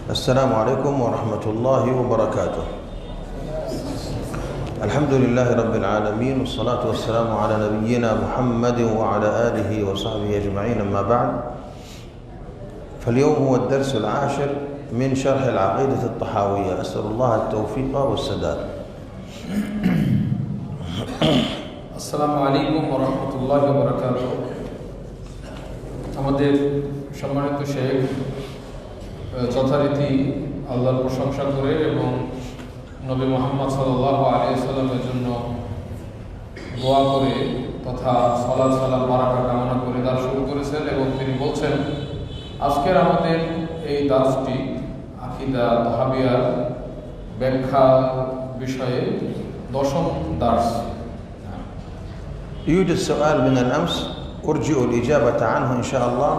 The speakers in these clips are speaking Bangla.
السلام عليكم ورحمة الله وبركاته. الحمد لله رب العالمين، والصلاة والسلام على نبينا محمد وعلى آله وصحبه أجمعين، أما بعد. فاليوم هو الدرس العاشر من شرح العقيدة الطحاوية. أسأل الله التوفيق والسداد. আসসালামু আলাইকুম ওয়া রাহমাতুল্লাহি ওয়া বারাকাতুহু। আমাদের সম্মানিত শেখ যথারীতি আল্লাহর প্রশংসা করে এবং নবী মুহাম্মদ সাল্লাল্লাহু আলাইহি ওয়াসাল্লামের জন্য দোয়া করে তথা সালাত সালাম বারাকা কামনা করে দাস শুরু করেছেন এবং তিনি বলছেন, আজকের আমাদের এই দাসটি আকীদা তাহাবিয়ার ব্যাখ্যা বিষয়ে দশম দাস। يوجد سؤال من الأمس أرجئ الإجابة عنه إن شاء الله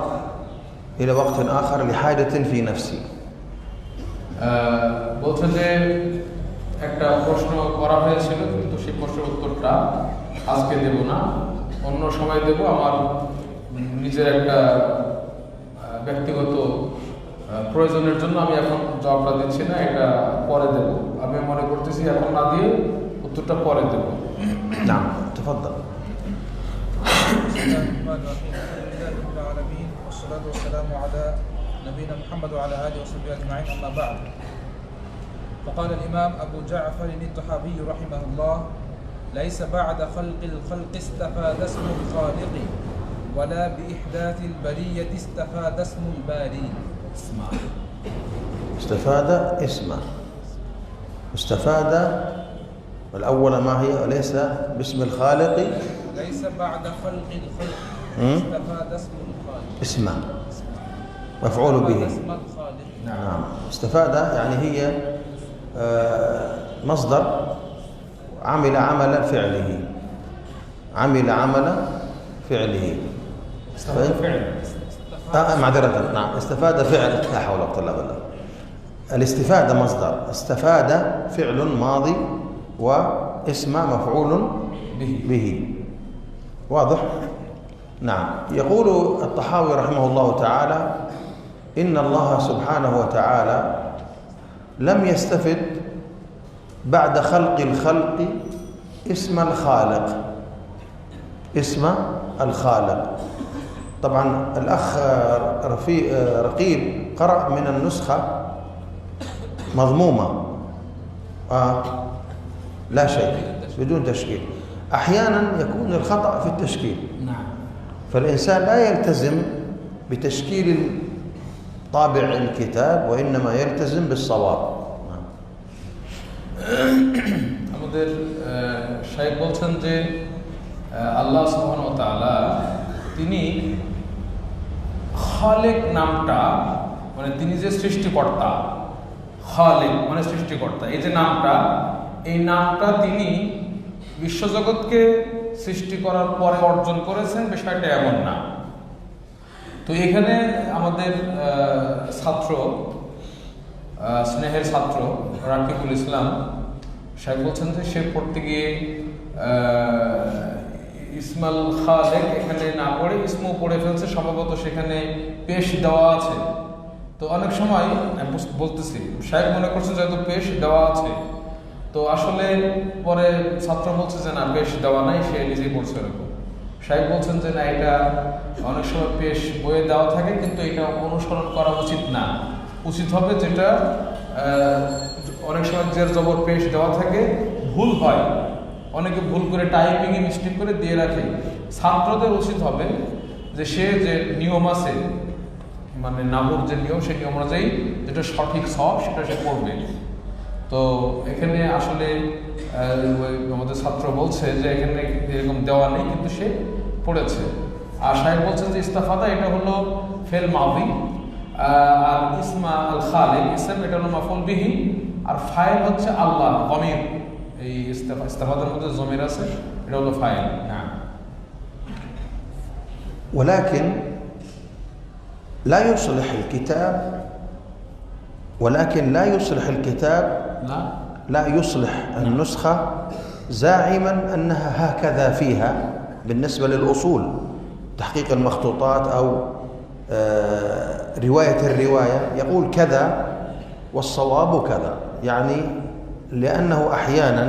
إلى وقت آخر لحاجة في نفسي. বলছেন যে একটা প্রশ্ন করা হয়েছিল, কিন্তু সেই প্রশ্নের উত্তরটা আজকে দেব না, অন্য সময় দেব। আমার নিজের একটা ব্যক্তিগত প্রয়োজনের জন্য আমি এখন জবাবটা দিচ্ছি না, এটা পরে দেব। আমি মনে করতেছি এখন না দিয়ে উত্তরটা পরে দেব। نعم تفضل. بسم الله الرحمن الرحيم. الحمد لله رب العالمين، والصلاة والسلام على نبينا محمد وعلى آله وصحبه أجمعين، أما بعد. فقال الإمام أبو جعفر الطحاوي رحمه الله: ليس بعد خلق الخلق استفاد اسم الخالق، ولا بإحداث البرية استفاد اسم الباري. استفاد اسمه. استفاد الأول ما هي؟ ليس باسم الخالق. ليس بعد خلق الخلق استفاد اسم الخالق. اسمه مفعول به. اسم الخالق. نعم. استفاد يعني هي مصدر عمل عمل فعله. عمل عمل فعله. استفاد فعل. معذرة. نعم. استفاد فعل. لا حول ولا قوة إلا بالله. الاستفادة مصدر. استفاد فعل ماضي واسم مفعول به. واضح؟ نعم. يقول الطحاوي رحمه الله تعالى: إن الله سبحانه وتعالى لم يستفد بعد خلق الخلق اسم الخالق. اسم الخالق. طبعا الأخ رقيب قرأ من النسخة مضمومة لا شيء بدون تشكيل. أحيانا يكون الخطأ في التشكيل. نعم. فالإنسان لا يلتزم بتشكيل طابع الكتاب، وإنما يلتزم بالصواب. আমাদের শাইখ বলছেন যে আল্লাহ সুবহানাহু ওয়া তাআলা তিনি খালিক নামটা, মানে তিনি যে সৃষ্টিকর্তা, খালিক মানে সৃষ্টিকর্তা, এই যে নামটা, এই নামটা তিনি বিশ্বজগৎকে সৃষ্টি করার পরে অর্জন করেছেন, বিষয়টা এমন না। তো এখানে আমাদের ছাত্র, স্নেহের ছাত্র রাকিবুল ইসলাম সাহেব বলছেন যে সে পড়তে গিয়ে ইসমাল খালেক এখানে না পড়ে ইসমও পড়ে ফেলছে, সম্ভবত সেখানে পেশ দেওয়া আছে। তো অনেক সময় আমি বলতেছি সাহেব মনে করছে যেহেতু পেশ দেওয়া আছে, তো আসলে পরে ছাত্র বলছে যে না, পেশ দেওয়া নাই, সে নিজেই পড়ছে এরকম। সাহেব বলছেন যে না, এটা অনেক সময় পেশ বইয়ে দেওয়া থাকে, কিন্তু এটা অনুসরণ করা উচিত না। উচিত হবে যেটা অনেক সময় জের জবর পেশ দেওয়া থাকে, ভুল হয়, অনেকে ভুল করে টাইপিংয়ে মিস্টেক করে দিয়ে রাখে। ছাত্রদের উচিত হবে যে সে যে নিয়ম আছে, মানে নাহুর যে নিয়ম, সেই নিয়ম অনুযায়ী যেটা সঠিক সব সেটা সে পড়বে। তো এখানে আসলে আমাদের ছাত্র বলছে যে এখানে এরকম দেওয়া নেই, কিন্তু সে পড়েছে। আর সাহেব বলছেন যে ইস্তাফাদা এটা হলো ফেল মাদি, আর ইসমা আল খালিক ইসম এটা হলো মাফউল বিহি, আর ফাইল হচ্ছে আল্লাহ জমির। এই ইস্তাফাদার মধ্যে জমির আছে, এটা হলো ফাইল। হ্যাঁ। ولكن لا يصلح الكتاب، ولكن لا يصلح الكتاب، لا يصلح النسخة زاعما أنها هكذا فيها بالنسبة للأصول، تحقيق المخطوطات أو رواية الرواية، يقول كذا والصواب كذا، يعني لأنه أحيانا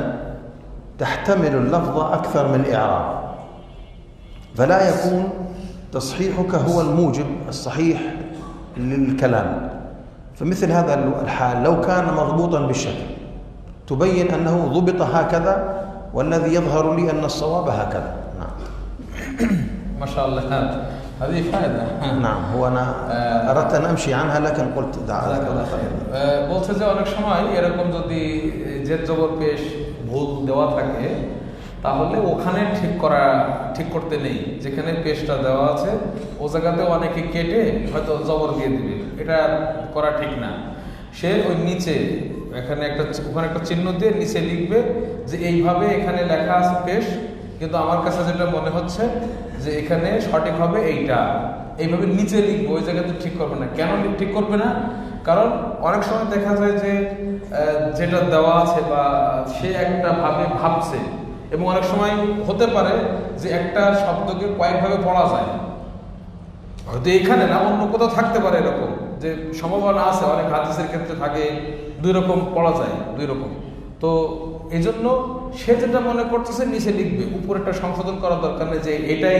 تحتمل اللفظ أكثر من إعراب، فلا يكون تصحيحك هو الموجب الصحيح للكلام. فمثل هذا الحال لو كان مضبوطا بالشكل تبين أنه ضبط هكذا، والذي يظهر لي أن الصواب هكذا. نعم. ما شاء الله، هذه فائدة. نعم، هو أنا أردت أن أمشي عنها لكن قلت دعاء. বলছে যে অনেক সময় এরকম যদি জেদ জবর পেশ ভুল দেওয়া থাকে তাহলে ওখানে ঠিক করতে নেই, যেখানে পেশটা দেওয়া আছে ও জায়গাতে অনেকে কেটে হয়তো জবর দিয়ে দিবে, এটা করা ঠিক না। সে ওই নিচে ওখানে একটা চিহ্ন দিয়ে নিচে লিখবে যে এইভাবে এখানে লেখা আছে পেশ, কিন্তু আমার কাছে যেটা মনে হচ্ছে যে এখানে সঠিক হবে এইভাবে নিচে লিখবো, ওই জায়গাতে ঠিক করবে না। কেন ঠিক করবে না? কারণ অনেক সময় দেখা যায় যে যেটা দেওয়া আছে বা সে একটা ভাবছে, এবং অনেক সময় হতে পারে যে একটা শব্দকে কয়েকভাবে পড়া যায়, হয়তো এখানে না অন্য কোথাও থাকতে পারে, এরকম যে সম্ভাবনা আছে। অনেক হাদিসের ক্ষেত্রে থাকে দুই রকম পড়া যায়, দুই রকম। তো এই জন্য সে যেটা মনে করতেছে নিচে লিখবে, উপরেটা সংশোধন করার দরকার নেই যে এটাই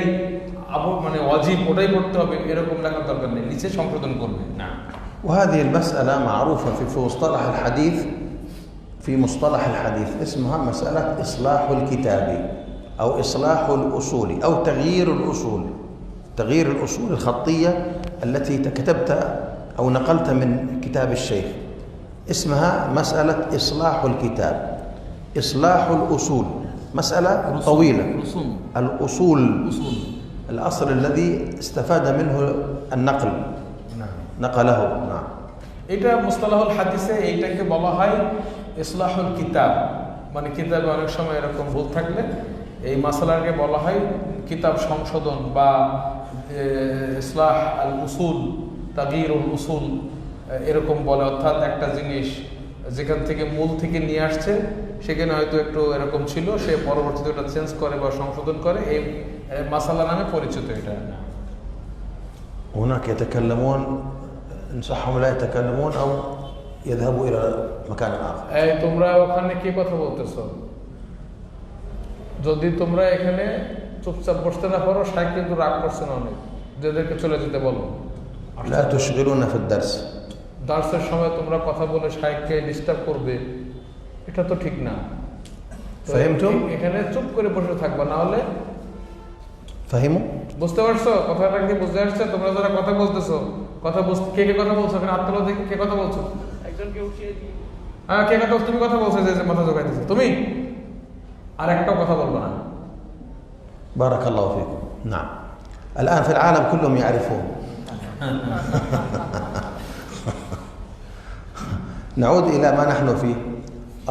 মানে অজীব ওটাই করতে হবে, এরকম লেখার দরকার নেই, নিচে সংশোধন করবে না। وهذه المسألة معروفة في مصطلح الحديث اسمها مسألة إصلاح الكتاب أو إصلاح الأصول أو تغيير الأصول الخطية التي كتبت أو نقلت من كتاب الشيخ، اسمها مسألة إصلاح الكتاب. إصلاح الأصول مسألة طويلة. الأصول الأصل الذي استفاد منه النقل، نقله. نعم. এটা মুস্তালাহুল হাদিসে এইটাকে বলা হয় ইসলাহুল কিতাব, মানে কিতাবে অনেক সময় এরকম ভুল থাকলে এই মাসালাকে বলা হয় কিতাব সংশোধন বা ইসলাহ আল উসুল, তাগয়িরুল উসুল এরকম বলে। অর্থাৎ একটা জিনিস যেখান থেকে মূল থেকে নিয়ে আসছে সেখানে হয়তো একটু এরকম ছিল, সে পরবর্তীতে ওটা চেঞ্জ করে বা সংশোধন করে, এই মাসালা নামে পরিচিত এটা। هناك يتكلمون نصحهم لا يتكلمون أو يذهبوا إلى مكان آخر. এই তোমরা ওখানে কি কথা বলতেছো? যদি তোমরা এখানে চুপচাপ বসতে না পারো, শাইখ কিন্তু রাগ করছে না অনেক, যাদেরকে চলে যেতে বলো। لا تشغلون في الدرس. দার্সের সময় তোমরা কথা বলে শাইখকে ডিস্টার্ব করবে, এটা তো ঠিক না। فهمتم؟ এখানে চুপ করে বসে থাকবা, না হলে فهموا؟ বুঝতে পারছো কথাটা কি? বুঝতে আসছে? তোমরা যারা কথা বলতেছো, কে কথা বলছো? এখানে হাত তোলা দেখি, কে কথা বলছো? একজনকে উঠিয়ে দিই। হ্যাঁ, কে কথা? তুমি কথা বলছো যে মাথা জোগাইতেছে, তুমি আর একটাও কথা বলবো না। بارك الله فيكم. نعم. الآن في العالم كلهم يعرفون. نعود إلى ما نحن فيه.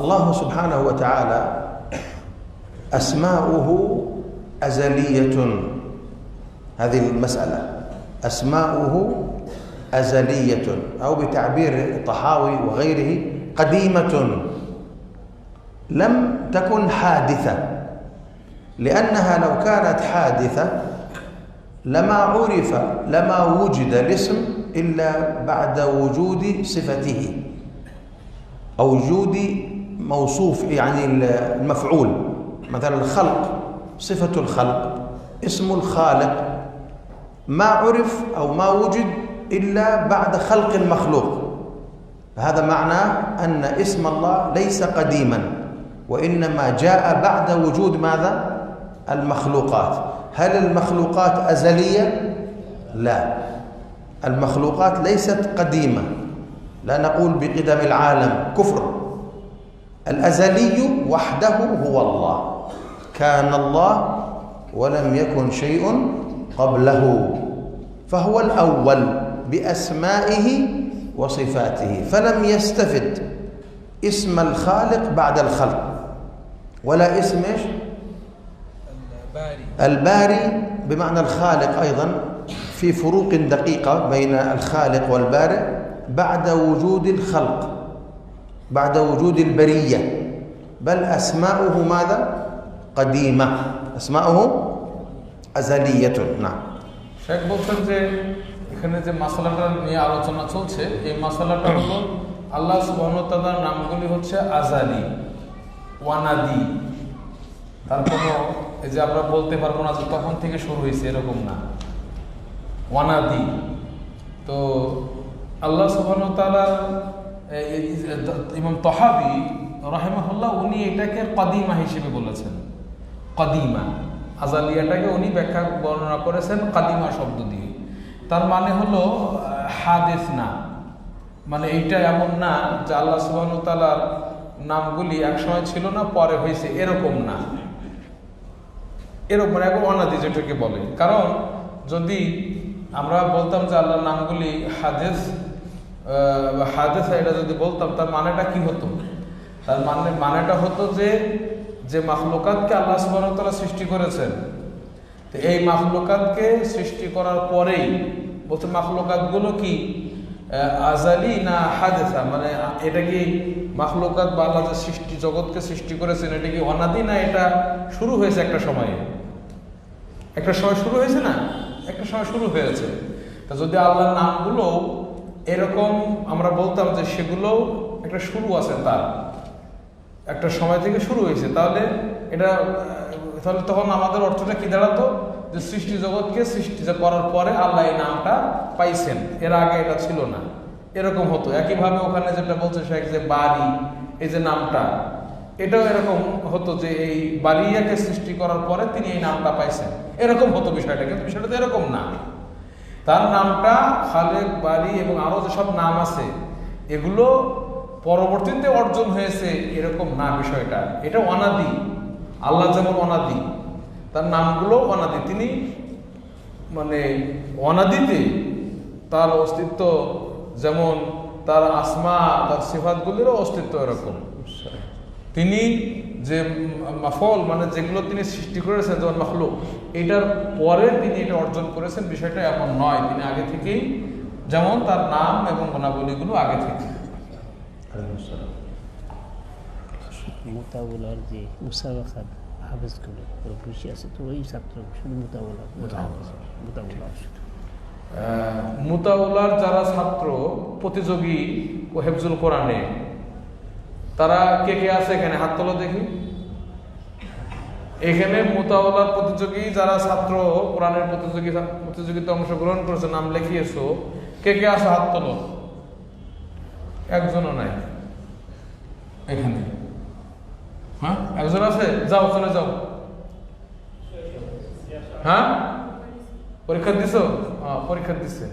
الله سبحانه وتعالى أسماؤه أزلية. هذه المسألة أسماؤه أزلية، أو بتعبير الطحاوي وغيره قديمة، لم تكن حادثة، لأنها لو كانت حادثة لما وجد الاسم إلا بعد وجود صفته أو وجود موصوف، يعني المفعول. مثلا الخلق، صفة الخلق، اسم الخالق ما عرف أو ما وجد إلا بعد خلق المخلوق. هذا معناه أن اسم الله ليس قديما، وإنما جاء بعد وجود ماذا؟ المخلوقات. هل المخلوقات أزلية؟ لا، المخلوقات ليست قديمة، لا نقول بقدم العالم، كفر. الأزلي وحده هو الله، كان الله ولم يكن شيء قبله، فهو الأول بأسمائه وصفاته، فلم يستفد اسم الخالق بعد الخلق، ولا اسم إيش؟ الباري بمعنى الخالق. أيضا في فروق دقيقة بين الخالق والبارئ بعد وجود الخلق، بعد وجود البرية، بل أسماؤه ماذا؟ قديمة، أسماؤه أزلية. نعم. শেখ বলছেন যে এখানে যে মাসালাটা নিয়ে আলোচনা চলছে, এই মাসালাটা হলো আল্লাহ সুবহানাহু ওয়া তাআলার নামগুলি হচ্ছে আজালি, ওয়ানাদি। তার কোনো এই যে আমরা বলতে পারবো না যে তখন থেকে শুরু হয়েছে, এরকম না, ওয়ানাদি। তো আল্লাহ সুবহানাহু ওয়া তাআলা ইমাম তাহাবী রাহিমাহুল্লাহ উনি এটাকে কদিমা হিসেবে বলেছেন। কদিমা, আজালিয়াটাকে উনি ব্যাখ্যা বর্ণনা করেছেন কদিমা শব্দ দিয়ে। তার মানে হলো হাদিস না, মানে এইটা এমন না যে আল্লাহ সুবহানাহু ওয়া তাআলার নামগুলি একসময় ছিল না পরে হয়েছে, এরকম না। এরকম মানে একদম অনাদি যেটাকে বলে। কারণ যদি আমরা বলতাম যে আল্লাহর নামগুলি হাদিস এটা যদি বলতাম, তার মানেটা কি হতো? তার মানেটা হতো যে মাখলুকাতকে আল্লাহ সুবহানাহু ওয়া তাআলা সৃষ্টি করেছেন, তো এই মাখলুকাতকে সৃষ্টি করার পরেই বলতে মাখলুকাতগুলো কি আজালি না হাদিসা, মানে এটা কি মাখলুকাত বা আল্লাহ যে সৃষ্টি জগৎকে সৃষ্টি করেছেন এটা কি অনাদি না এটা শুরু হয়েছে একটা সময়ে? একটা সময় শুরু হয়েছে না, একটা সময় শুরু হয়েছে। তা যদি আল্লাহর নামগুলো এরকম আমরা বলতাম যে সেগুলো একটা শুরু আছে, তার একটা সময় থেকে শুরু হয়েছে, তাহলে তখন আমাদের অর্থটা কি দাঁড়াতো যে সৃষ্টি জগৎকে সৃষ্টি করার পরে আল্লাহ এই নামটা পাইছেন, এর আগে এটা ছিল না, এরকম হতো। একইভাবে ওখানে যেটা বলছে শেখ যে বাড়ি, এই যে নামটা, এটাও এরকম হতো যে এই বাড়িয়াকে সৃষ্টি করার পরে তিনি এই নামটা পাইছেন, এরকম হতো বিষয়টা। কিন্তু বিষয়টা তো এরকম না। তার নামটা খালেক, বাড়ি এবং আরো যেসব নাম আছে এগুলো পরবর্তীতে অর্জন হয়েছে, এরকম না বিষয়টা। এটা অনাদি, আল্লাহ যেমন অনাদি, তার নামগুলো অনাদি। তিনি মানে অনাদিতে তার অস্তিত্ব, যেমন তার আসমা, তার সিফাতগুলিরও অস্তিত্ব এরকম। তিনি যে মাফল মানে যেগুলো তিনি সৃষ্টি করেছেন, যেমন মাখলুক, এটার পরে তিনি এটা অর্জন করেছেন, বিষয়টা এমন নয়। তিনি আগে থেকেই, যেমন তার নাম এবং গুণাবলীগুলো আগে থেকে। মোতাবলার যে মুসাবাকাত হাফেজগুলো বেশি আছে, তো ওই ছাত্র শুধু মুতাউলার যারা ছাত্র প্রতিযোগী ও হেফজুল কোরআনে, তারা কে কে আছে এখানে? হাত তোলো দেখি। এখানে মুতাউলার প্রতিযোগী যারা ছাত্র কোরআনের প্রতিযোগিতা অংশগ্রহণ করেছে, নাম লিখিয়েছো, কে কে আছে? হাত তোলো। একজনও নাই এখানে। হ্যাঁ, একজন আছে? যাও, চলে যাও। হ্যাঁ, পরীক্ষা দিছো? পরীক্ষা দিচ্ছে।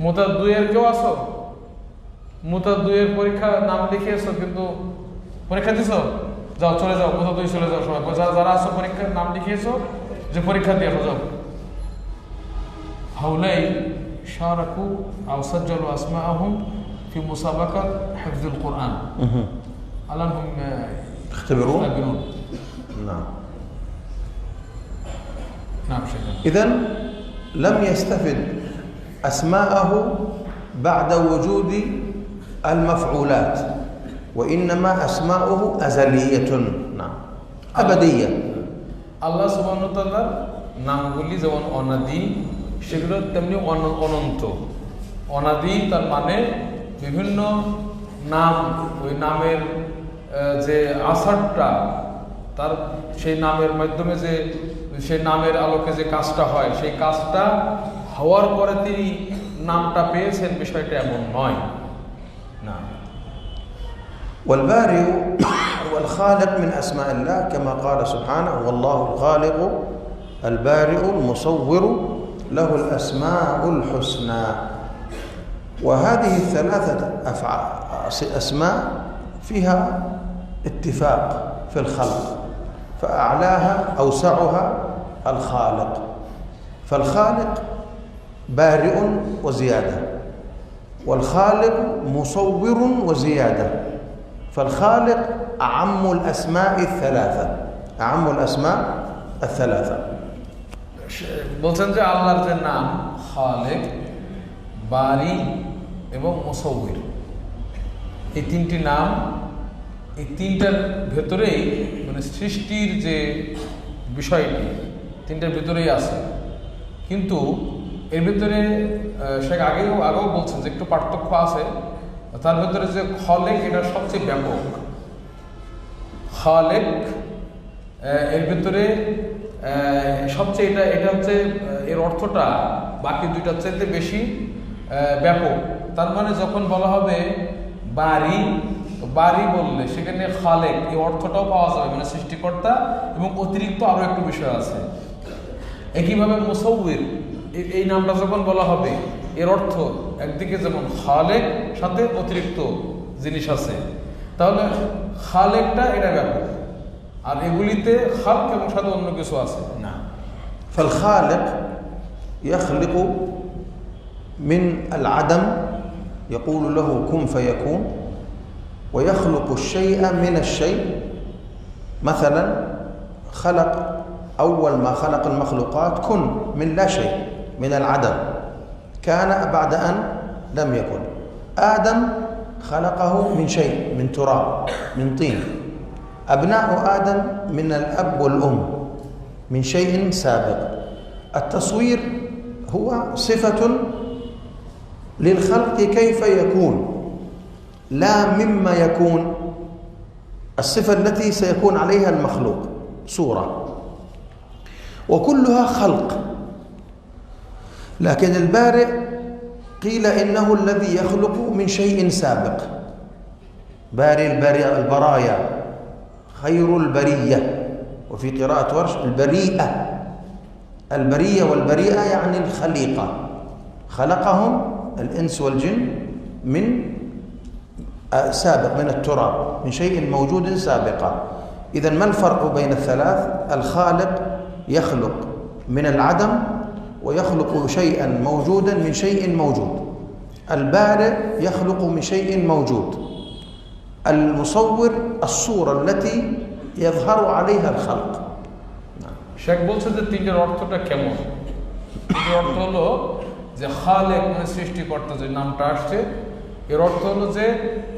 মোতা 2 এর কেউ আছো? মোতা 2 এর পরীক্ষা নাম লিখিয়েছো কিন্তু পরীক্ষা দিছো? যাও, চলে যাও, মোতা 2 চলে যাও সবাই। যারা আছো পরীক্ষার নাম লিখিয়েছো, যে পরীক্ষা দিয়ে যাও। হাউলাই শারাকু আও সাজ্জালু আসমাআহুম ফি মুসাবাকাত হিফযুল কুরআন আলাহুম يختبرون. نعم. نعم شيخنا. إذن لم يستفد أسماءه بعد وجود المفعولات، وإنما أسماؤه أزلية. نعم، أبدية. আল্লাহ সুবহানাহু ওয়া তাআলার নামগুলি যেমন অনাদি, সেগুলো তেমনি অনন্ত। অনাদি তার মানে বিভিন্ন নাম, ওই নামের যে আসারটা, তার সেই নামের মাধ্যমে যে সেই নামের আলোকে যে কাজটা হয়, সেই কাজটা হওয়ার পরে তিনি নামটা পেয়েছেন, বিষয়টা এমন নয় না। والبارئ والخالق من أسماء الله كما قال سبحانه: والله الخالق البارئ المصور له الأسماء الحسنى. وهذه الثلاثة أسماء فيها اتفاق في الخلق، فأعلاها أوسعها الخالق. فالخالق بارئ وزيادة، والخالق مصور وزيادة. فالخالق أعم الأسماء الثلاثة، أعم الأسماء الثلاثة. বলছেন যে আল্লাহর যে নাম খালেক, বারি এবং মুসাউবির, এই তিনটি নাম, এই তিনটার ভেতরেই মানে সৃষ্টির যে বিষয়টি তিনটার ভেতরেই আছে। কিন্তু এর ভিতরে শেখ আগেও বলছেন যে একটু পার্থক্য আছে। তার ভিতরে যে খালেক এটা সবচেয়ে ব্যাপক। খালেক এর ভিতরে সবচেয়ে এটা হচ্ছে এর অর্থটা বাকি দুইটার চাইতে বেশি ব্যাপক। তার মানে যখন বলা হবে বাড়ি, বাড়ি বললে সেখানে খালেক এই অর্থটাও পাওয়া যাবে, মানে সৃষ্টিকর্তা, এবং অতিরিক্ত আরো একটু বিষয় আছে। একইভাবে মুসাউবির এই নামটা যখন বলা হবে এর অর্থ একদিকে যেমন খালেক, সাথে অতিরিক্ত জিনিস আছে, তাহলে খালেকটা এটা ব্যাপক, আর এগুলিতে খালক এবং সাথে অন্য কিছু আছে না। فالخالق يخلق من العدم، يقول له كن فيكون، ويخلق الشيء من الشيء. مثلا خلق، أول ما خلق المخلوقات كن من لا شيء، من العدم، كان بعد أن لم يكن. آدم خلقه من شيء، من تراب، من طين. أبناء آدم من الأب والأم، من شيء سابق. التصوير هو صفة للخلق كيف يكون، لا مما يكون، الصفة التي سيكون عليها المخلوق، صورة، وكلها خلق. لكن البارئ قيل إنه الذي يخلق من شيء سابق. بارئ البرايا، خير البرية، وفي قراءة ورش البريئة. البرية والبريئة يعني الخليقة، خلقهم الإنس والجن من سابق، من التراب، من شيء موجود سابقا. إذن ما الفرق بين الثلاث؟ الخالق يخلق من العدم ويخلق شيئا موجودا من شيء موجود. البارئ يخلق من شيء موجود. المصور الصورة التي يظهر عليها الخلق. শেখ বলছে যে তিনটার অর্থটা কেমন। তিনটার অর্থ হলো যে খালেক মানে সৃষ্টিকর্তা, যে নামটা আসছে এর অর্থ হলো যে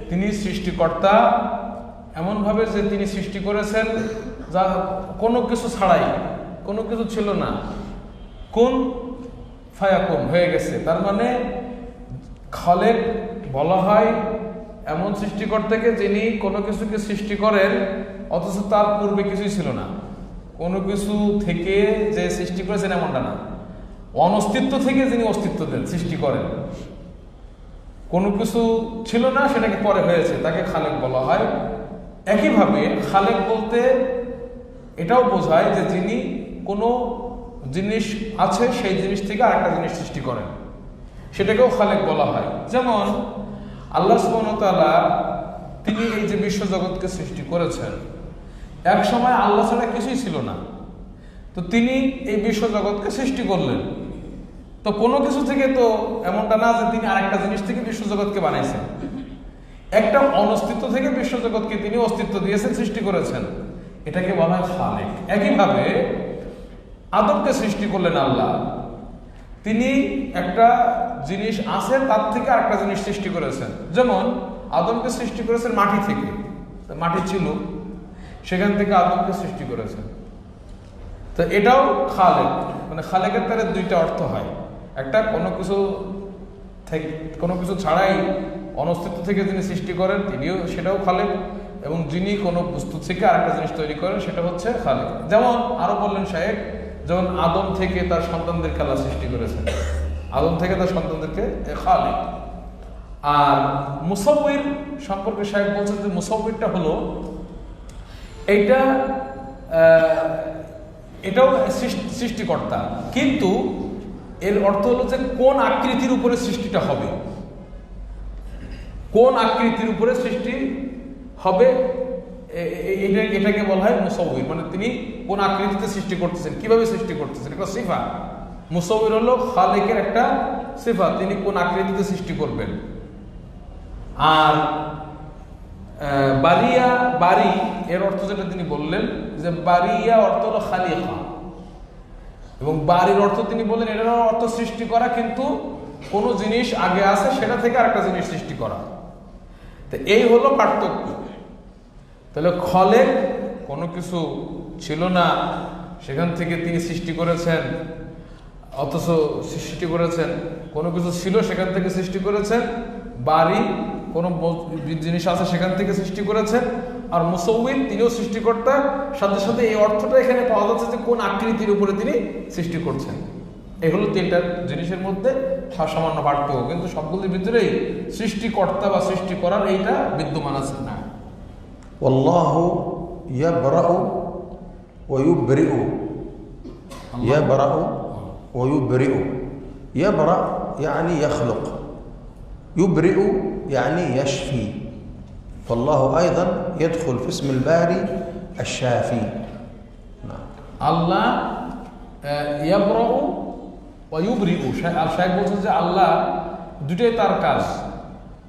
তিনি সৃষ্টিকর্তা এমনভাবে যে তিনি সৃষ্টি করেছেন যা কোনো কিছু ছাড়াই, কোনো কিছু ছিল না, কোন ফায়াকুন হয়ে গেছে। তার মানে খালেক বলা হয় এমন সৃষ্টিকর্তাকে যিনি কোনো কিছুকে সৃষ্টি করেন অথচ তার পূর্বে কিছুই ছিল না। কোনো কিছু থেকে যে সৃষ্টি করেছেন এমনটা না, অনস্তিত্ব থেকে যিনি অস্তিত্ব দেন, সৃষ্টি করেন। কোনো কিছু ছিল না, সেটাকে পরে হয়েছে, তাকে খালেক বলা হয়। একইভাবে খালেক বলতে এটাও বোঝায় যে যিনি কোনো জিনিস আছে সেই জিনিস থেকে আরেকটা জিনিস সৃষ্টি করেন, সেটাকেও খালেক বলা হয়। যেমন আল্লাহ সুবহানাহু ওয়া তাআলা তিনি এই যে বিশ্বজগৎকে সৃষ্টি করেছেন, এক সময় আল্লাহ ছাড়া কিছুই ছিল না, তো তিনি এই বিশ্বজগৎকে সৃষ্টি করলেন। তো কোনো কিছু থেকে তো এমনটা না যে তিনি আরেকটা জিনিস থেকে বিশ্বজগৎকে বানাইছেন, একটা অনস্তিত্ব থেকে বিশ্বজগৎকে তিনি অস্তিত্ব দিয়েছেন, সৃষ্টি করেছেন, এটাকে বলা হয় খালেক। একইভাবে আদমকে সৃষ্টি করলেন আল্লাহ, তিনি একটা জিনিস আছে তার থেকে আরেকটা জিনিস সৃষ্টি করেছেন। যেমন আদমকে সৃষ্টি করেছেন মাটি থেকে, মাটি ছিল, সেখান থেকে আদমকে সৃষ্টি করেছেন। তো এটাও খালেক, মানে খালেকের তার দুইটা অর্থ হয়। একটা কোনো কিছু থেকে, কোনো কিছু ছাড়াই অনস্তিত্ব থেকে যিনি সৃষ্টি করেন তিনিও, সেটাও খালেক, এবং যিনি কোনো বস্তু থেকে আরেকটা জিনিস তৈরি করেন সেটা হচ্ছে খালেক। যেমন আরো বললেন শায়েখ, যেমন আদম থেকে তার সন্তানদের খেলা সৃষ্টি করেছেন, আদম থেকে তার সন্তানদেরকে খালেক। আর মুসাউবির সম্পর্কে শায়েখ বলছেন যে মুসাউবিরটা হলো এইটা, এটাও সৃষ্টিকর্তা, কিন্তু এর অর্থ হলো যে কোন আকৃতির উপরে সৃষ্টিটা হবে, কোন আকৃতির উপরে সৃষ্টি হবে, এটাকে বলা হয় মুসাউবির। মানে তিনি কোন আকৃতিতে সৃষ্টি করতেছেন, কিভাবে সৃষ্টি করতেছেন, একটা সিফা। মুসাউবির হলো খালেকের একটা সিফা, তিনি কোন আকৃতিতে সৃষ্টি করবেন। আর বারিয়া, বাড়ি এর অর্থ যেটা তিনি বললেন যে বারিয়া অর্থ হলো খালিকা, এবং বাড়ির অর্থ তিনি বললেন এটার অর্থ সৃষ্টি করা, কিন্তু কোনো জিনিস আগে আছে সেটা থেকে আরেকটা জিনিস সৃষ্টি করা। তো এই হলো পার্থক্য। তাহলে খালেক কোনো কিছু ছিল না, সেখান থেকে তিনি সৃষ্টি করেছেন। অথচ সৃষ্টি করেছেন, কোনো কিছু ছিল সেখান থেকে সৃষ্টি করেছেন, বাড়ি কোনো জিনিস আছে সেখান থেকে সৃষ্টি করেছেন। আর মুসাউবির তিনিও সৃষ্টিকর্তা, সাথে সাথে এই অর্থটা এখানে পাওয়া যাচ্ছে যে কোন আকৃতির উপরে তিনি সৃষ্টি করছেন। এগুলো তিনটা জিনিসের মধ্যে সামান্য পার্থক্য, কিন্তু সবগুলোর ভিতরেই সৃষ্টিকর্তা বা সৃষ্টি করার এইটা বিদ্যমান আছে না। والله يبرأ ويبرئ يبرأ ويبرئ. يبرأ يعني يخلق، يبرئ يعني يشفي، فالله أيضا يدخل في اسم الباري الشافي. আল্লাহ ইয়াবরাউ ওয়া ইউবরিউ, আর শাইখ বলছেন যে আল্লাহ দুটোই তার কাজ।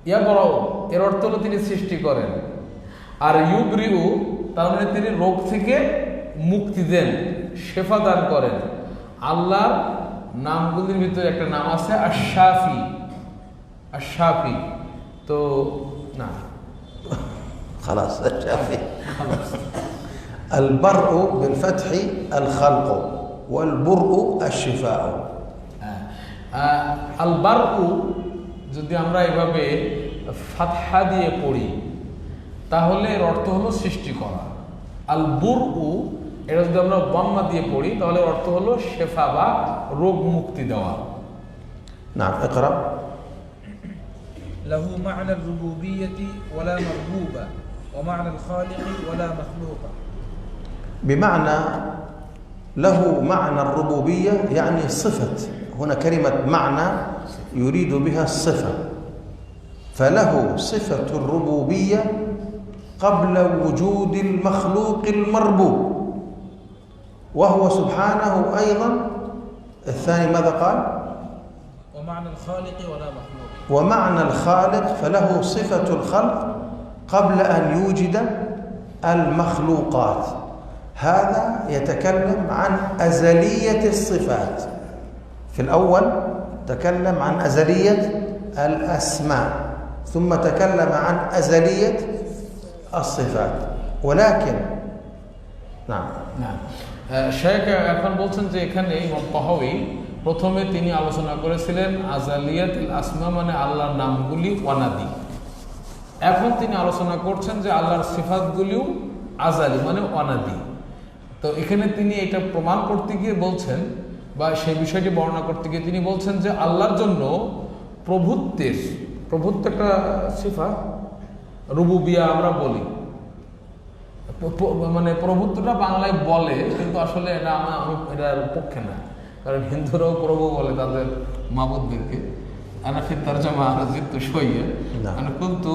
ইয়াবরাউ এর অর্থ হলো তিনি সৃষ্টি করেন, আর ইউবরিউ তার মানে তিনি রোগ থেকে মুক্তি দেন, শেফা দান করেন। আল্লাহর নামগুলির ভিতরে একটা নাম আছে আশ-শাফি, আশ-শাফি। তো না خلاص الشافي. البرء بالفتح الخلق والبرء الشفاء. আল বারউ যদি আমরা এভাবে ফাতহা দিয়ে পড়ি তাহলে এর অর্থ হলো সৃষ্টি করা। আল বুরউ এটা যদি আমরা বাম্মা দিয়ে পড়ি তাহলে অর্থ হলো শেফা বা রোগ মুক্তি দেওয়া। نعم اقرأ. له معنى الربوبية ولا مربوبة، ومعنى الخالق ولا مخلوق. بمعنى له معنى الربوبية يعني صفة، هنا كلمة معنى يريد بها الصفة، فله صفة الربوبية قبل وجود المخلوق المربوب، وهو سبحانه أيضا. الثاني ماذا قال؟ ومعنى الخالق ولا مخلوق. ومعنى الخالق فله صفة الخلق قبل أن يوجد المخلوقات. هذا يتكلم عن أزلية الصفات. في الأول تكلم عن أزلية الأسماء، ثم تكلم عن أزلية الصفات. ولكن نعم শেখ এখন বলছেন যে এখানে ইমাম তাহাউই প্রথমে তিনি আলোচনা করেছিলেন আজালিয়াতুল আসমা মানে আল্লাহর নামগুলি অনাদি। এখন তিনি আলোচনা করছেন যে আল্লাহর সিফাতগুলিও আজালি মানে অনাদি। তো এখানে তিনি এটা প্রমাণ করতে গিয়ে বলছেন বা সেই বিষয়টি বর্ণনা করতে গিয়ে তিনি বলছেন যে আল্লাহর জন্য প্রভুত্ব একটা সিফাত, রুবুবিয়া আমরা বলি, মানে প্রভুত্বটা বাংলায় বলে কিন্তু আসলে এটা আমি এটার পক্ষে না, কারণ হিন্দুরাও প্রভু বলে তাদের মাবুদদেরকে। আনা ফি তারজামা জিতু শোয়ে আনা কুনতু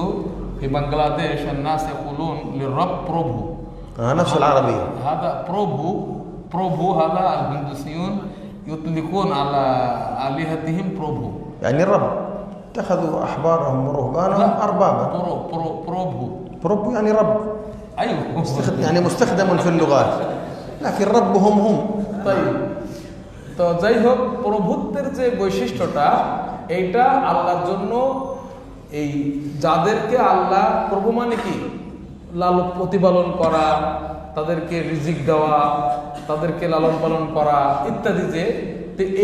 ফি বাংলাদেশ الناس يقولون للرب প্রভু نفس العربية. هذا প্রভু هذا الهندوسيون يطلقون على آلهتهم প্রভু يعني الرب، اتخذوا أحبارهم ورهبانهم أربابا. প্রভু يعني رب، أيوه يعني مستخدم في اللغات، لكن رب هم তাই। তো যাই হোক, প্রভুত্বের যে বৈশিষ্ট্যটা এইটা আল্লাহর জন্য, এই যাদেরকে আল্লাহ প্রভু মানে কি লালন প্রতিপালন করা, তাদেরকে রিজিক দেওয়া, তাদেরকে লালন পালন করা ইত্যাদি, যে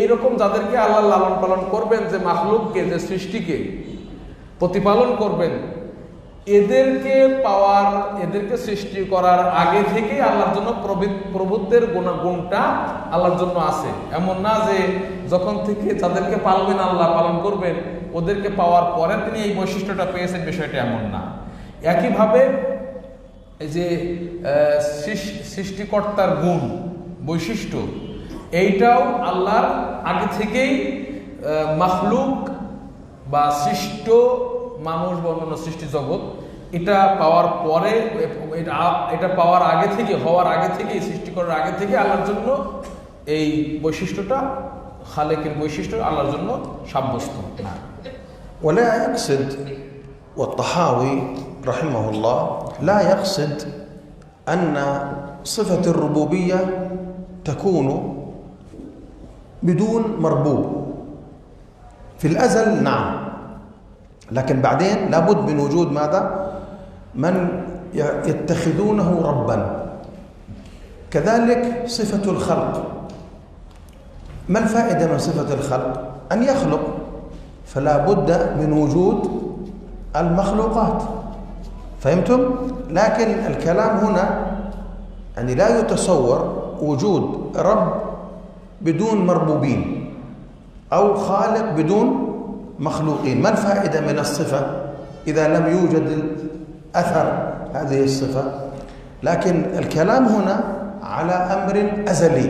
এইরকম যাদেরকে আল্লাহ লালন পালন করবেন, যে মাখলুককে, যে সৃষ্টিকে প্রতিপালন করবেন, এদেরকে সৃষ্টি করার আগে থেকেই আল্লাহর জন্য প্রভুত্বের গুণটা আল্লাহর জন্য আছে। এমন না যে যখন থেকে যাদেরকে পালবেন আল্লাহ পালন করবেন ওদেরকে পাওয়ার পরে তিনি এই বৈশিষ্ট্যটা পেয়েছেন, বিষয়টা এমন না। একইভাবে এই যে সৃষ্টিকর্তার গুণ বৈশিষ্ট্য, এইটাও আল্লাহর আগে থেকেই মাখলুক বা সৃষ্ট মানুষ বা অন্যান্য সৃষ্টি জগৎ এটা পাওয়ার পরে, এটা পাওয়ার আগে থেকে, হওয়ার আগে থেকে, সৃষ্টি করার আগে থেকে আল্লাহর জন্য এই বৈশিষ্ট্যটা, খালেকের বৈশিষ্ট্য আল্লাহর জন্য সাব্যস্ত না। ولا يقصد، والطحاوي رحمه الله لا يقصد أن صفة الربوبية تكون بدون مربوب. في الأزل نعم، لكن بعدين لابد من وجود ماذا؟ من يتخذونه ربا. كذلك صفة الخلق، ما الفائدة من صفة الخلق؟ أن يخلق، فلا بد من وجود المخلوقات. فهمتم؟ لكن الكلام هنا يعني لا يتصور وجود رب بدون مربوبين أو خالق بدون مخلوقين. ما الفائدة من الصفة إذا لم يوجد أثر هذه الصفة؟ لكن الكلام هنا على أمر أزلي،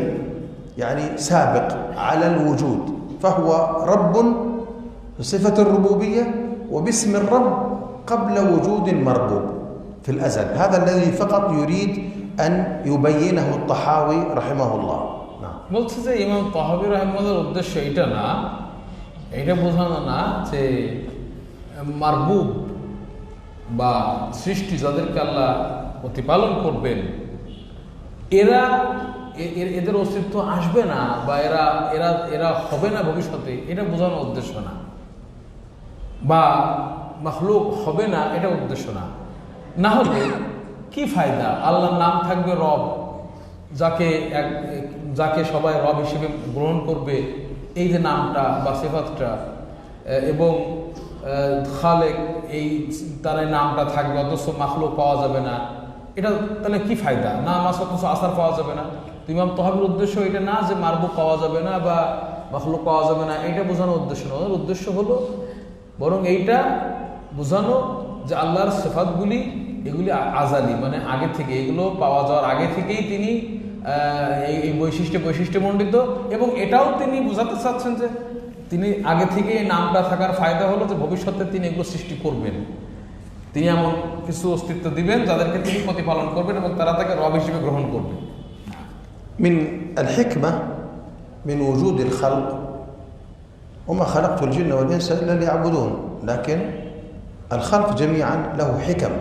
يعني سابق على الوجود، فهو رب بصفة الربوبية وباسم الرب قبل وجود مربوب في الأزل. هذا الذي فقط يريد أن يبينه الطحاوي رحمه الله. বলছে যে ইমাম তাহাবী রাহিমাহুল্লাহর উদ্দেশ্য এটা না, এটা বোঝানো না যে মারবুব বা সৃষ্টি যাদেরকে আল্লাহ প্রতিপালন করবেন এদের অস্তিত্ব আসবে না বা এরা হবে না ভবিষ্যতে, এটা বোঝানোর উদ্দেশ্য না, বা মাখলুক হবে না এটা উদ্দেশ্য না। না হলে কি ফায়দা? আল্লাহর নাম থাকবে রব, যাকে সবাই রব হিসেবে গ্রহণ করবে, এই যে নামটা বা সিফাতটা, এবং খালেক এই তার নামটা থাকবে, অথচ মাখলুক পাওয়া যাবে না, এটা তাহলে কি ফায়দা? নাম আছে অথচ আসার পাওয়া যাবে না। তো ইমাম তাহাবীর উদ্দেশ্য এটা না যে মারবুব পাওয়া যাবে না বা মাখলুক পাওয়া যাবে না, এটা বোঝানোর উদ্দেশ্য না। ওর উদ্দেশ্য হলো বরং এইটা বোঝানো যে আল্লাহর সিফাতগুলি এগুলি আজালি, মানে আগে থেকে, এগুলো পাওয়া যাওয়ার আগে থেকেই তিনি এই বৈশিষ্ট্যমণ্ডিত, এবং এটাও তিনি বোঝাতে চাচ্ছেন যে তিনি আগে থেকে এই নামটা থাকার ফায়দা হলো যে ভবিষ্যতে তিনি এগুলো সৃষ্টি করবেন, তিনি এমন কিছু অস্তিত্ব দিবেন যাদেরকে তিনি প্রতিপালন করবেন এবং তারা তাকে রব হিসেবে গ্রহণ করবে। من الحكمة من وجود الخلق وما خلقت الجن والإنس إلا ليعبدون، لكن الخلق جميعا له حكم.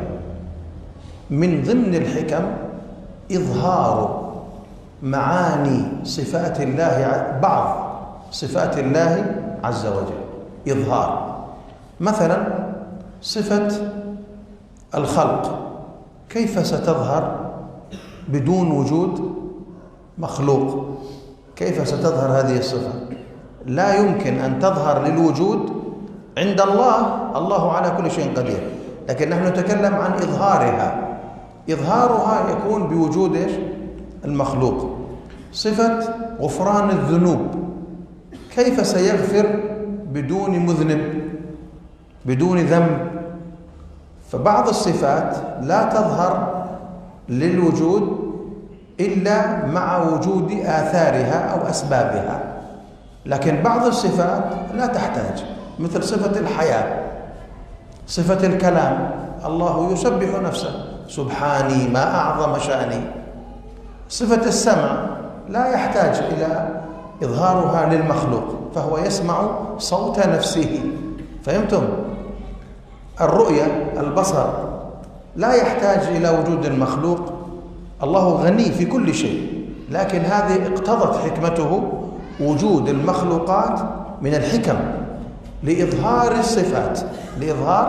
من ضمن الحكم إظهار معاني صفات الله، بعض صفات الله عز وجل، إظهار. مثلا صفة الخلق كيف ستظهر بدون وجود مخلوق؟ كيف ستظهر هذه الصفة؟ لا يمكن أن تظهر للوجود عند الله، الله على كل شيء قدير، لكن نحن نتكلم عن إظهارها. إظهارها يكون بوجود المخلوق. صفة غفران الذنوب، كيف سيغفر بدون مذنب، بدون ذنب؟ فبعض الصفات لا تظهر للوجود إلا مع وجود آثارها أو أسبابها، لكن بعض الصفات لا تحتاج، مثل صفة الحياة، صفة الكلام، الله يسبح نفسه سبحاني ما أعظم شأني. صفة السمع لا يحتاج إلى إظهارها للمخلوق، فهو يسمع صوت نفسه. فهمتم؟ الرؤية، البصر، لا يحتاج إلى وجود المخلوق، الله غني في كل شيء، لكن هذه اقتضت حكمته وجود المخلوقات من الحكم لإظهار الصفات، لإظهار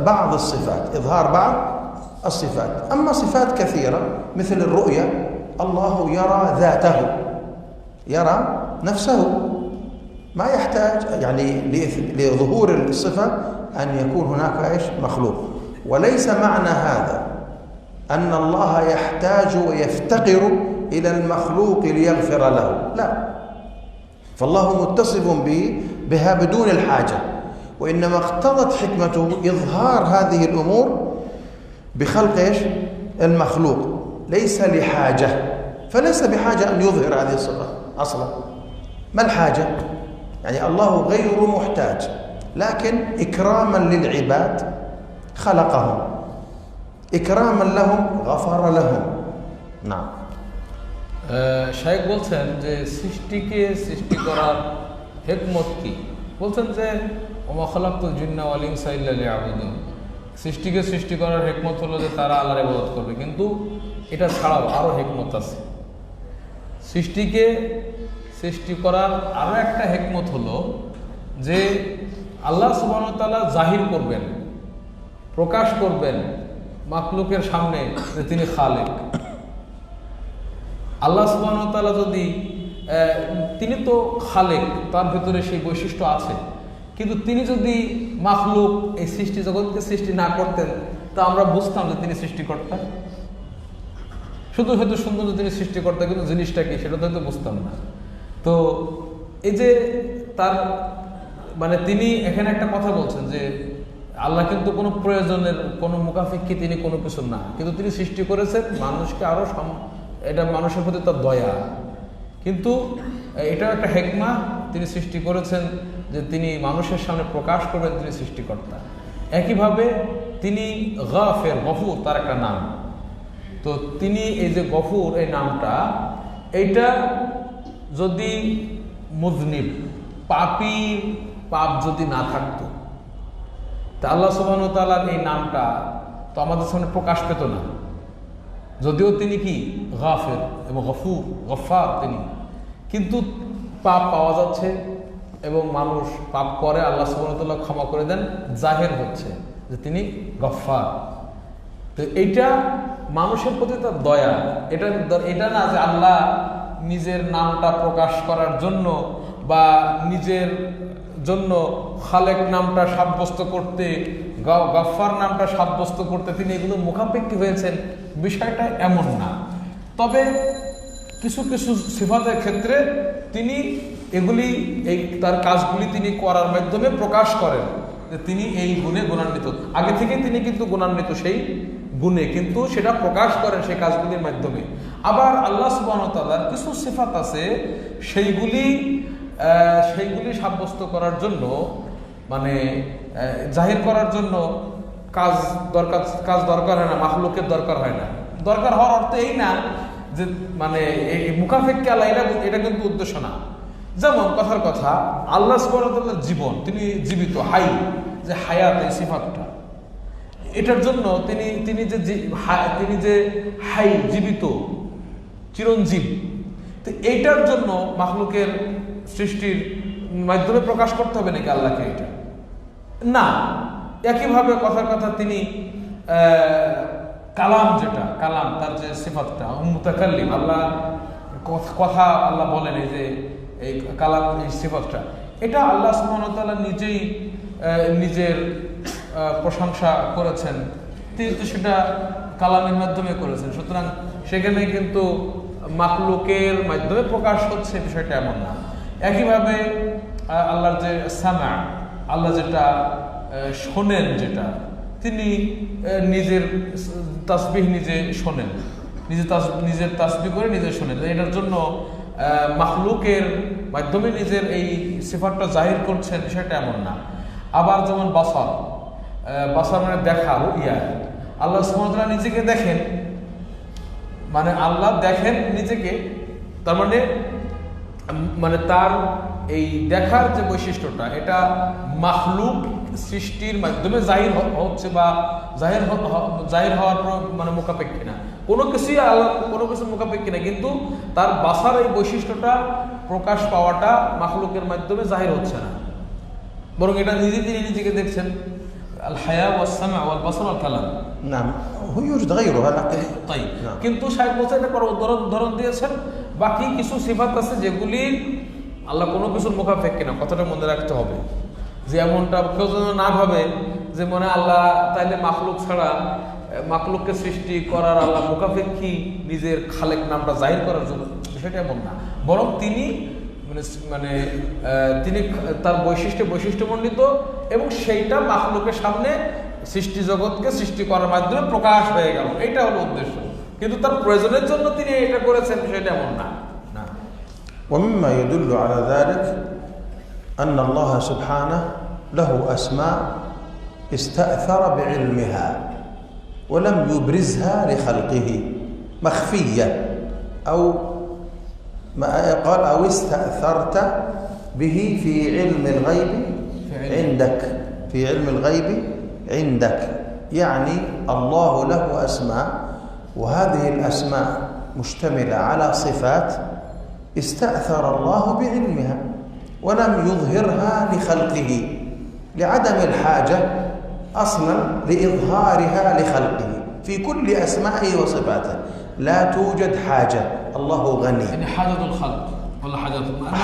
بعض الصفات، إظهار بعض الصفات. أما صفات كثيرة مثل الرؤية، الله يرى ذاته، يرى نفسه، ما يحتاج يعني لظهور الصفة أن يكون هناك مخلوق. وليس معنى هذا أن الله يحتاج ويفتقر إلى المخلوق ليغفر له، لا، فالله متصف بها بدون الحاجة، وإنما اقتضت حكمته إظهار هذه الأمور بخلق المخلوق، ليس لحاجة، فليس بحاجة أن يظهر هذه الصفة أصلا. ما الحاجة؟ يعني الله غير محتاج، لكن إكراما للعباد خلقهم، إكراما لهم غفر لهم. نعم. শাইখ বলছেন যে সৃষ্টিকে সৃষ্টি করার হিকমত কি? বলছেন যে ওমা খালাকতুল জিন্না ওয়াল ইনসা ইল্লা লিয়াবুদুন, সৃষ্টিকে সৃষ্টি করার হিকমত হলো যে তারা আল্লাহর ইবাদত করবে, কিন্তু এটা ছাড়াও আরও হিকমত আছে। সৃষ্টিকে সৃষ্টি করার আরও একটা হিকমত হলো যে আল্লাহ সুবহানাহু ওয়া তাআলা জাহির করবেন, প্রকাশ করবেন মাখলুকের সামনে যে তিনি খালেক। আল্লাহ সুবহানাহু ওয়া তাআলা যদি তিনি তো খালেক, তার ভিতরে সেই বৈশিষ্ট্য আছে, কিন্তু তিনি যদি মাখলুক এই সৃষ্টি জগৎকে সৃষ্টি না করতেন তা আমরা বুঝতাম যে তিনি সৃষ্টিকর্তা। শুধু হয়তো সুন্দর যে তিনি সৃষ্টিকর্তা, কিন্তু জিনিসটা কি সেটা তো হয়তো বুঝতাম না। তো এই যে তার মানে তিনি এখানে একটা কথা বলছেন যে আল্লাহ কিন্তু কোনো প্রয়োজনের কোনো মুখাফেক্ষী তিনি কোনো কিছু না, কিন্তু তিনি সৃষ্টি করেছেন মানুষকে আরো, এটা মানুষের প্রতি তার দয়া, কিন্তু এটাও একটা হেকমা, তিনি সৃষ্টি করেছেন যে তিনি মানুষের সামনে প্রকাশ করবেন তিনি সৃষ্টিকর্তা। একইভাবে তিনি গাফের, গফুর তার একটা নাম। তো তিনি এই যে গফুর এই নামটা, এইটা যদি মুজনিব পাপীর পাপ যদি না থাকতো তা আল্লাহ সুবহানাহু ওয়া তাআলার এই নামটা তো আমাদের সামনে প্রকাশ পেত না। যদিও তিনি কি গাফের এবং গফুর, গফফার তিনি, কিন্তু পাপ পাওয়া যাচ্ছে এবং মানুষ পাপ করে, আল্লাহ সুবহানাহু ওয়া তাআলা ক্ষমা করে দেন, জাহের হচ্ছে যে তিনি গফফার। তো এইটা মানুষের প্রতি তার দয়া। এটা না যে আল্লাহ নিজের নামটা প্রকাশ করার জন্য বা নিজের জন্য খালেক নামটা সাব্যস্ত করতে, গফফার নামটা সাব্যস্ত করতে তিনি এগুলো মুখাপেক্ষী হয়েছেন, বিষয়টা এমন না। তবে কিছু কিছু সিফাতের ক্ষেত্রে তিনি এগুলি, এই তার কাজগুলি তিনি করার মাধ্যমে প্রকাশ করেন যে তিনি এই গুণে গুণান্বিত। আগে থেকে তিনি কিন্তু গুণান্বিত সেই গুণে, কিন্তু সেটা প্রকাশ করেন সেই কাজগুলির মাধ্যমে। আবার আল্লাহ সুবহানাহু ওয়া তাআলার কিছু সিফাত আছে সেইগুলি সাব্যস্ত করার জন্য, মানে জাহির করার জন্য কাজ দরকার হয় না, মাখলুকের দরকার হয় না। দরকার হওয়ার অর্থ এই না যে মানে এই মুখাফেক্ষী আল্লাহ, এটা কিন্তু উদ্দেশ্য না। যেমন কথার কথা, আল্লাহ সুবহানাহু ওয়া তাআলার জীবন, তিনি জীবিত, হাই, যে হায়াত এই সিফাতটা, এটার জন্য তিনি যে হাই, জীবিত, চিরঞ্জীব, তো এইটার জন্য মাখলুকের সৃষ্টির মাধ্যমে প্রকাশ করতে হবে নাকি আল্লাহকে? এটা না। একইভাবে কথার কথা তিনি কালাম, যেটা কালাম তার যে সিফাতটা মুতাকাল্লিম, আল্লাহ কথা আল্লাহ বলেন, এই যে এই কালাম এই সিফাতটা, এটা আল্লাহ সুবহানাহু ওয়া তাআলা নিজেই নিজের প্রশংসা করেছেন, তিনি তো সেটা কালামের মাধ্যমে করেছেন। সুতরাং সেখানে কিন্তু মাখলুকের মাধ্যমে প্রকাশ হচ্ছে বিষয়টা এমন না। একইভাবে আল্লাহর যে সামা, আল্লাহ যেটা শোনেন, যেটা তিনি নিজের তাসবিহ নিজে শোনেন, নিজের তাসবিহ করে নিজে শোনেন, এটার জন্য মাখলুকের মাধ্যমে নিজের এই সিফাতটা জাহির করছেন, বিষয়টা এমন না। আবার যেমন বাসার মানে দেখা, রুইয়া, আল্লাহ সুবহানাহু ওয়া তাআলা নিজেকে দেখেন, মানে আল্লাহ দেখেন নিজেকে, তার মানে তার এই দেখার যে বৈশিষ্ট্যটা, এটা মাখলুক সৃষ্টির মাধ্যমে জাহির হচ্ছে বা জাহির হওয়ার মানে মুখাপেক্ষী না, কোনো কিছুই আল্লাহ কোনো কিছু মুখাপেক্ষী না, কিন্তু তার বাসার এই বৈশিষ্ট্যটা প্রকাশ পাওয়াটা মাখলুকের মাধ্যমে জাহির হচ্ছে না, বরং এটা তিনি নিজেকে দেখছেন। আল হায়া ওয়াস সামা ওয়াল বাসার ওয়াল কালাম, না هو يوجد غيرها لكن তাই, কিন্তু শায়খ বলছেন এটা উদাহরণ দিয়েছেন। বাকি কিছু সিফাত আছে যেগুলি আল্লাহ কোনো কিছুর মুখাপেক্ষী না, কথাটা মনে রাখতে হবে। যে এমনটা কেউ যেন না ভাবে যে মনে আল্লাহ তাইলে মাখলুক ছাড়া, মাখলুককে সৃষ্টি করার আল্লাহ মুখাপেক্ষী নিজের খালেক নামটা জাহির করার জন্য, বিষয়টা এমন না। বরং তিনি মানে তিনি তার বৈশিষ্ট্যমণ্ডিত এবং সেইটা মাখলুকের সামনে সৃষ্টি জগৎকে সৃষ্টি করার মাধ্যমে প্রকাশ হয়ে গেল, এটা হলো উদ্দেশ্য। কিন্তু তার প্রয়োজনের জন্য তিনি এটা করেছেন, বিষয়টা এমন না। ومما يدل على ذلك أن الله سبحانه له أسماء استأثر بعلمها ولم يبرزها لخلقه، مخفية، أو ما قال أو استأثرت به في علم الغيب عندك، في علم الغيب عندك، يعني الله له أسماء، وهذه الأسماء مشتملة على صفات استأثر الله بعلمها ولم يظهرها لخلقه لعدم الحاجة أصلا لإظهارها لخلقه. في كل أسمائه وصفاته لا توجد حاجة، الله غني، يعني حاجة الخلق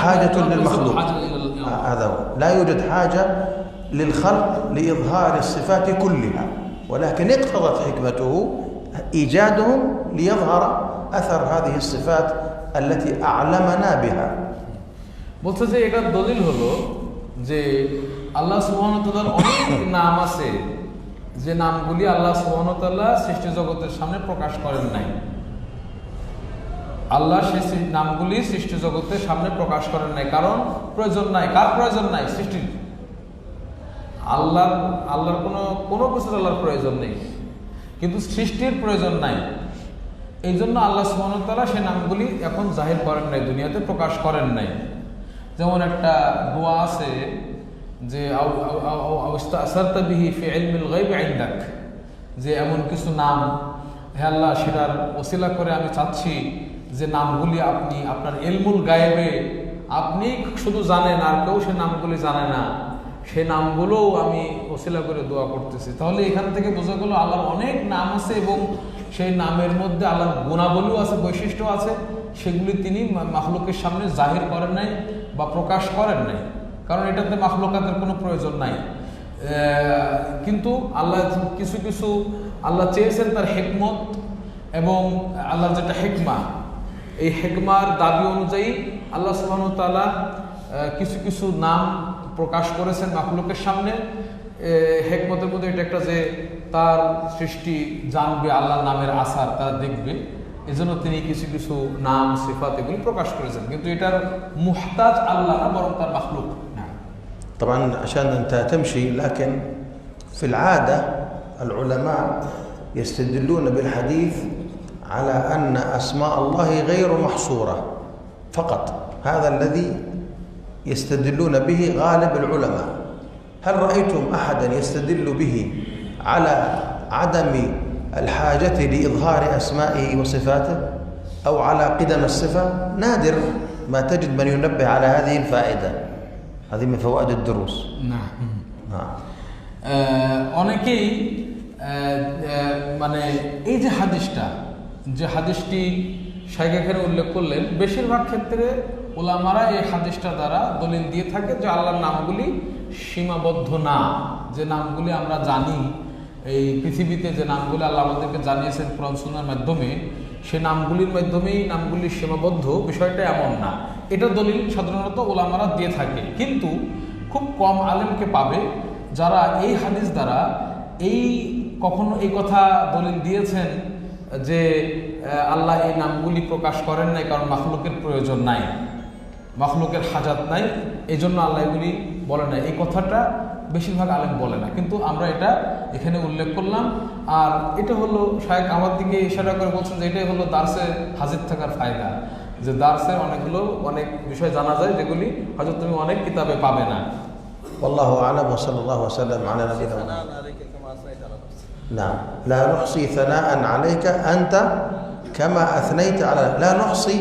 حاجة للمخلوق. هذا هو. لا يوجد حاجة للخلق لإظهار الصفات كلها، ولكن اقتضت حكمته إيجادهم ليظهر أثر هذه الصفات التي أعلمنا بها. বলছে যে এটা দলিল হলো যে আল্লাহ সুবহানাহু ওয়া তাআলার অনেক নাম আছে, যে নামগুলি আল্লাহ সুবহানাহু ওয়া তাআলা সৃষ্টি জগতের সামনে প্রকাশ করেন নাই। আল্লাহ সেই নামগুলি সৃষ্টি জগতের সামনে প্রকাশ করেন নাই, কারণ প্রয়োজন নাই। কার প্রয়োজন নাই? সৃষ্টির। আল্লাহর কোনো কিছুর আল্লাহর প্রয়োজন নেই, কিন্তু সৃষ্টির প্রয়োজন নাই। এই জন্য আল্লাহ সুবহানাহু ওয়া তাআলা সেই নামগুলি এখন জাহির করেন নাই, দুনিয়াতে প্রকাশ করেন নাই। যেমন একটা দোয়া আছে যে আস্তাসারতা বিহি ফি ইলমিল গায়ব ইনদাক, যে এমন কিছু নাম হে আল্লাহ সেটার ওসিলা করে আমি চাচ্ছি যে নামগুলি আপনি আপনার ইলমুল গায়েবে আপনি শুধু জানেন, আর কেউ সে নামগুলি জানে না, সেই নামগুলোও আমি ওসিলা করে দোয়া করতেছি। তাহলে এখান থেকে বোঝা গেল আল্লাহর অনেক নাম আছে এবং সেই নামের মধ্যে আল্লাহর গুণাবলীও আছে, বৈশিষ্ট্য আছে, সেগুলি তিনি মাখলুকের সামনে জাহির করেন নাই বা প্রকাশ করেন নাই, কারণ এটাতে মাখলুকাতের কোনো প্রয়োজন নাই। কিন্তু আল্লাহ কিছু কিছু আল্লাহ চেয়েছেন তার হিকমত এবং আল্লাহর যেটা হিকমা, এই হিকমার দাবি অনুযায়ী আল্লাহ সুবহানাহু ওয়া তাআলা কিছু কিছু নাম প্রকাশ করেছেন মাখলুকের সামনে। হিকমতের মধ্যে এটা একটা যে তার সৃষ্টি জানবে আল্লাহর নামের আসার, তারা দেখবে, এজন্য তিনি কিছু কিছু নাম সিফাত এগুলি প্রকাশ করেছেন, কিন্তু এটার মুহতাজ আল্লাহ না, বরং তার মাখলুক। طبعا عشان أنت تمشي، لكن في العادة العلماء يستدلون بالحديث على أن أسماء الله غير محصورة فقط، هذا الذي يستدلون به غالب العلماء. هل رأيتم أحدا يستدل به على عدم الحاجة لإظهار أسمائه وصفاته أو على قدم الصفة؟ نادر ما تجد من ينبه على هذه الفائدة، هذه من فوائد الدروس. نعم. অনেকেই মানে এই যে হাদিসটি শাইখ এখানে উল্লেখ করলেন, বেশিরভাগ ক্ষেত্রে ওলামারা এই হাদিসটা দ্বারা দলিল দিয়ে থাকে যে আল্লাহর নামগুলি সীমাবদ্ধ না, যে নামগুলি আমরা জানি এই পৃথিবীতে, যে নামগুলি আল্লাহ আমাদেরকে জানিয়েছেন কোরআন সুন্নাহর মাধ্যমে, সে নামগুলির মাধ্যমেই নামগুলি সীমাবদ্ধ, বিষয়টা এমন না। এটা দলিল সাধারণত ওলামারা দিয়ে থাকে, কিন্তু খুব কম আলেমকে পাবে যারা এই হাদিস দ্বারা কখনো এই কথা দলিল দিয়েছেন যে আল্লাহ এই নামগুলি প্রকাশ করেন নাই কারণ মাখলুকের প্রয়োজন নাই, মাখলুকের হাজাত নাই, এই জন্য আল্লাহ এগুলি বলে না। এই কথাটা বেশিরভাগ আলেম বলে না, কিন্তু আমরা এটা এখানে উল্লেখ করলাম। আর এটা হলো শায়েখ আমার দিকে ইশারা করে বলছেন যে এটাই হলো দার্সে হাজির থাকার ফায়দা, যে দার্সের অনেক বিষয় জানা যায় যেগুলি হয়তো তুমি অনেক কিতাবে পাবে না। والله أعلم وصلى الله وسلم على نبينا محمد. نعم، لا نحصي ثناء عليك أنت كما أثنيت على، لا نحصي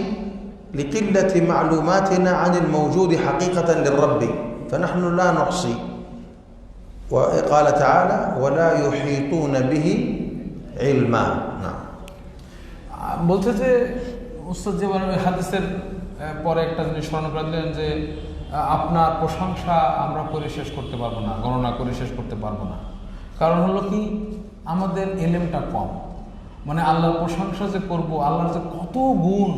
لقلة معلوماتنا عن الموجود حقيقة للرب، فنحن لا نحصي. وقال تعالى ولا يحيطون به علما. نعم. বলছে যে উস্তাদ যে হাদিসের পরে একটা জিনিস স্মরণ করে দিলেন যে আপনার প্রশংসা আমরা করে শেষ করতে পারবো না, গণনা করে শেষ করতে পারবো না। কারণ হলো কি, আমাদের এলেমটা কম। মানে আল্লাহর প্রশংসা যে করব, আল্লাহর যে কত গুণ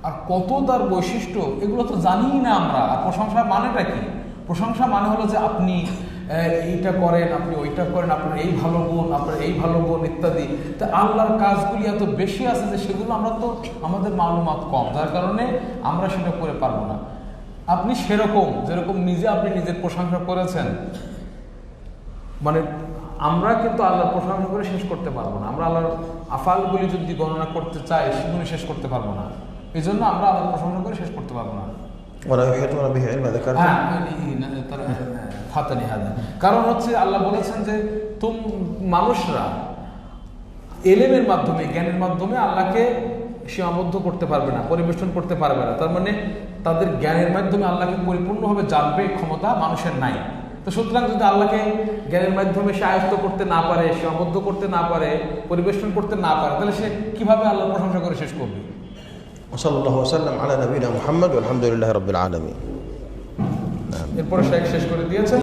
আর কত তার বৈশিষ্ট্য, এগুলো তো জানিই না আমরা। আর প্রশংসা মানেটা কি? প্রশংসা মানে হলো যে আপনি এইটা করেন, আপনি ওইটা করেন, আপনার এই ভালো গুণ, আপনার এই ভালো গুণ ইত্যাদি। তা আল্লাহর কাজগুলি এত বেশি আছে যে সেগুলো আমরা তো আমাদের মালুমাত কম, যার কারণে আমরা সেটা করে পারবো না। আপনি সেরকম যেরকম আপনি নিজের প্রশংসা করেছেন, মানে আমরা কিন্তু আল্লাহর প্রশংসা করে শেষ করতে পারবো না। আমরা আল্লাহর আফালগুলি যদি গণনা করতে চাই সেগুলি শেষ করতে পারবো না, এই জন্য আমরা আল্লাহর প্রশংসা করে শেষ করতে পারবো না। কারণ হচ্ছে আল্লাহ বলেছেন যে মানুষরা এলেমের মাধ্যমে, জ্ঞানের মাধ্যমে আল্লাহকে সীমাবদ্ধ করতে পারবে না, পরিবেশন করতে পারবে না। তার মানে তাদের জ্ঞানের মাধ্যমে আল্লাহকে পরিপূর্ণভাবে জানবে ক্ষমতা মানুষের নাই। তো সুতরাং যদি আল্লাহকে জ্ঞানের মাধ্যমে সে আয়ত্ত করতে না পারে, সীমাবদ্ধ করতে না পারে, পরিবেশন করতে না পারে, তাহলে সে কিভাবে আল্লাহর প্রশংসা করে শেষ করবে? ওসল্লাল্লাহু ওয়াসাল্লাম আলা নবিনা মুহাম্মদ ওয়া আলহামদুলিল্লাহি রাব্বিল আলামিন। এরপরে শেখ শেষ করে দিয়েছেন।